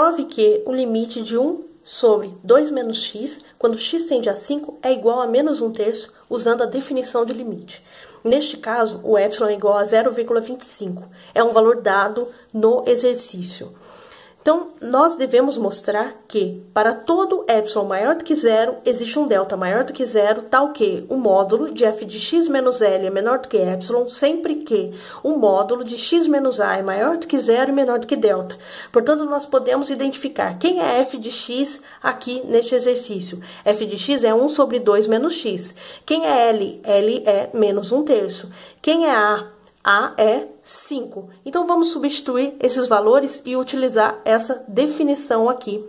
Prove que o limite de 1 sobre 2 menos x, quando x tende a 5, é igual a menos 1/3, usando a definição de limite. Neste caso, o epsilon é igual a 0,25. É um valor dado no exercício. Então, nós devemos mostrar que, para todo epsilon maior do que 0, existe um delta maior do que 0, tal que o módulo de f de x menos L é menor do que epsilon, sempre que o módulo de x menos a é maior do que 0 e menor do que delta. Portanto, nós podemos identificar quem é f de x aqui neste exercício. F de x é 1 sobre 2 menos x. Quem é L? L é menos 1/3. Quem é A? A é 5. Então, vamos substituir esses valores e utilizar essa definição aqui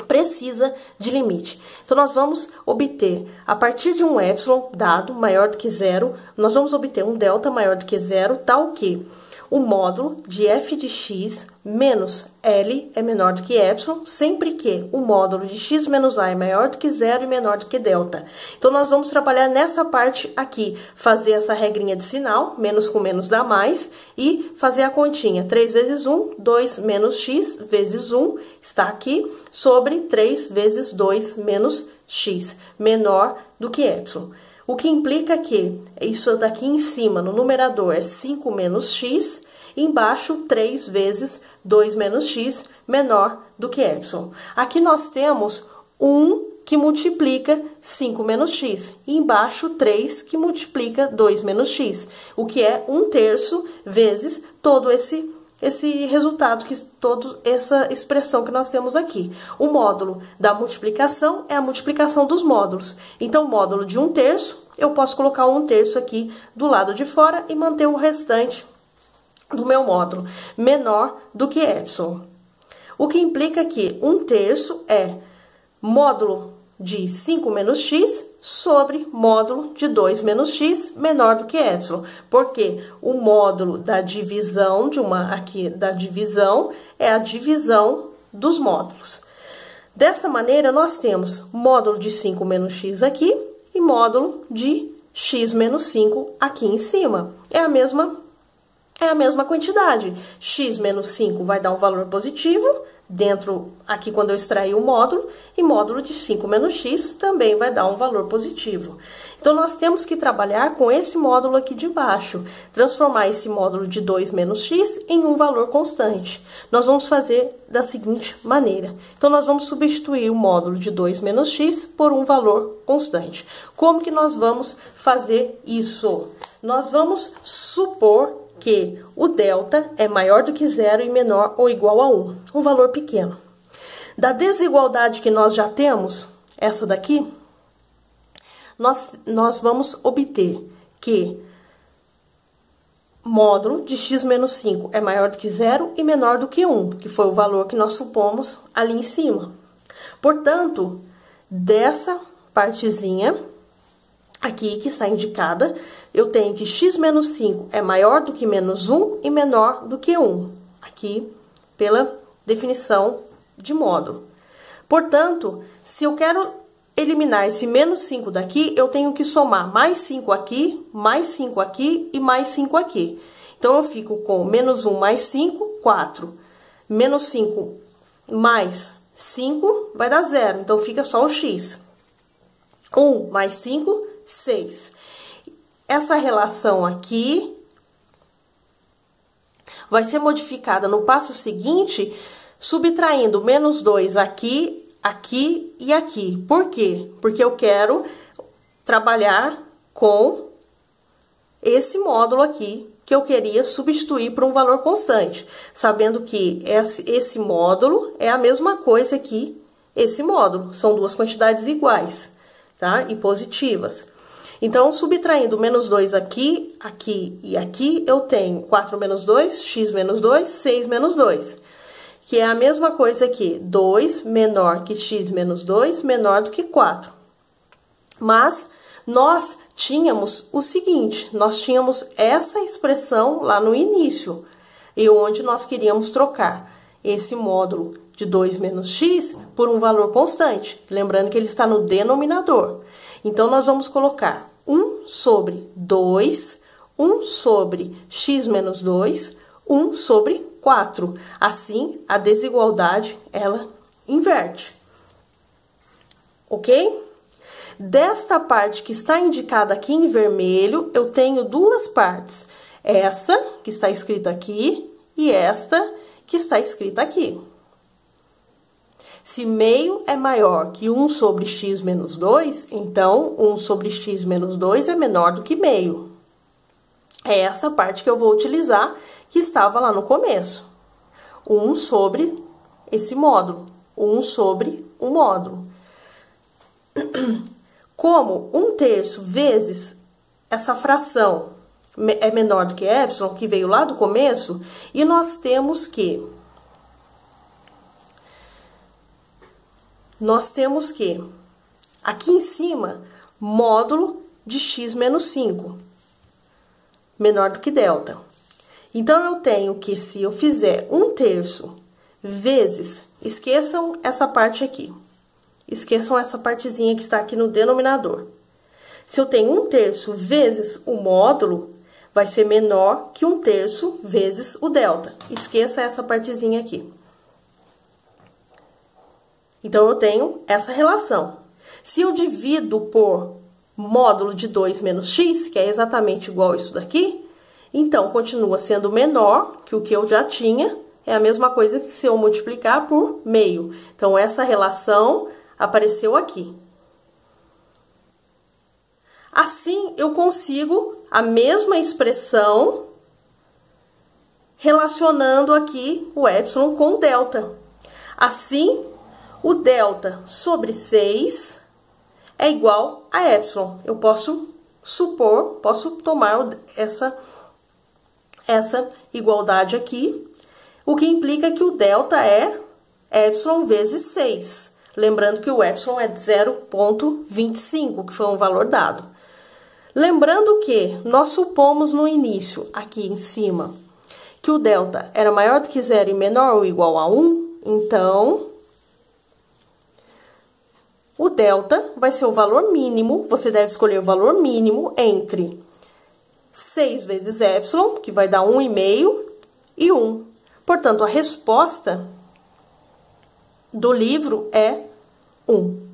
precisa de limite. Então, nós vamos obter, a partir de um epsilon dado maior do que 0, nós vamos obter um delta maior do que 0, tal que o módulo de f de x menos L é menor do que epsilon, sempre que o módulo de x menos a é maior do que 0 e menor do que delta. Então, nós vamos trabalhar nessa parte aqui, fazer essa regrinha de sinal, menos com menos dá mais, e fazer a continha. 3 vezes 1, 2 menos x vezes 1, está aqui, sobre 3 vezes 2 menos x, menor do que epsilon. O que implica que isso daqui em cima, no numerador, é 5 menos x, e embaixo 3 vezes 2 menos x, menor do que epsilon. Aqui nós temos 1 que multiplica 5 menos x, e embaixo 3 que multiplica 2 menos x, o que é 1/3 vezes todo esse resultado, toda essa expressão que nós temos aqui. O módulo da multiplicação é a multiplicação dos módulos. Então, módulo de 1/3, eu posso colocar 1/3 aqui do lado de fora e manter o restante do meu módulo menor do que epsilon. O que implica que 1/3 é módulo de 5 menos x sobre módulo de 2 menos x menor do que epsilon, porque o módulo da divisão da divisão é a divisão dos módulos. Dessa maneira, nós temos módulo de 5 menos x aqui e módulo de x menos 5 aqui em cima. É a mesma quantidade. X menos 5 vai dar um valor positivo, dentro, aqui quando eu extrair o módulo, e módulo de 5 menos x também vai dar um valor positivo. Então, nós temos que trabalhar com esse módulo aqui de baixo, transformar esse módulo de 2 menos x em um valor constante. Nós vamos fazer da seguinte maneira. Então, nós vamos substituir o módulo de 2 menos x por um valor constante. Como que nós vamos fazer isso? Nós vamos supor que o delta é maior do que 0 e menor ou igual a 1, um valor pequeno. Da desigualdade que nós já temos, essa daqui, nós vamos obter que módulo de x menos 5 é maior do que 0 e menor do que 1, que foi o valor que nós supomos ali em cima. Portanto, dessa partezinha aqui que está indicada, eu tenho que x menos 5 é maior do que menos 1 e menor do que 1, aqui pela definição de módulo. Portanto, se eu quero eliminar esse menos 5 daqui, eu tenho que somar mais 5 aqui, mais 5 aqui e mais 5 aqui. Então, eu fico com menos 1 mais 5, 4. Menos 5 mais 5 vai dar 0, então fica só o x. 1 mais 5, 6. Essa relação aqui vai ser modificada no passo seguinte, subtraindo menos 2 aqui, aqui e aqui. Por quê? Porque eu quero trabalhar com esse módulo aqui, que eu queria substituir por um valor constante, sabendo que esse módulo é a mesma coisa que esse módulo, são duas quantidades iguais, tá? E positivas. Então, subtraindo menos 2 aqui, aqui e aqui, eu tenho 4 menos 2, x menos 2, 6 menos 2. Que é a mesma coisa aqui, 2 menor que x menos 2, menor do que 4. Mas, nós tínhamos o seguinte, nós tínhamos essa expressão lá no início, e onde nós queríamos trocar esse módulo de 2 menos x por um valor constante. Lembrando que ele está no denominador. Então, nós vamos colocar 1 sobre 2, 1 sobre x menos 2, 1 sobre 4. Assim, a desigualdade, ela inverte. Ok? Desta parte que está indicada aqui em vermelho, eu tenho duas partes. Essa, que está escrita aqui, e esta, que está escrita aqui. Se meio é maior que 1 sobre x menos 2, então 1 sobre x menos 2 é menor do que meio. É essa parte que eu vou utilizar, que estava lá no começo. 1 sobre esse módulo. 1 sobre um módulo. Como 1/3 vezes essa fração é menor do que epsilon, que veio lá do começo, e nós temos que aqui em cima, módulo de x menos 5, menor do que delta. Então, eu tenho que, se eu fizer 1/3 vezes, esqueçam essa parte aqui. Esqueçam essa partezinha que está aqui no denominador. Se eu tenho 1/3 vezes o módulo, vai ser menor que 1/3 vezes o delta. Esqueça essa partezinha aqui. Então, eu tenho essa relação. Se eu divido por módulo de 2 menos x, que é exatamente igual a isso daqui, então, continua sendo menor que o que eu já tinha. É a mesma coisa que se eu multiplicar por meio. Então, essa relação apareceu aqui. Assim, eu consigo a mesma expressão relacionando aqui o epsilon com o delta. Assim, o delta sobre 6 é igual a epsilon. Eu posso supor, posso tomar essa igualdade aqui, o que implica que o delta é epsilon vezes 6. Lembrando que o epsilon é 0,25, que foi um valor dado. Lembrando que nós supomos no início, aqui em cima, que o delta era maior do que 0 e menor ou igual a 1, então o delta vai ser o valor mínimo, você deve escolher o valor mínimo entre 6 vezes epsilon, que vai dar 1,5, e 1. Portanto, a resposta do livro é 1.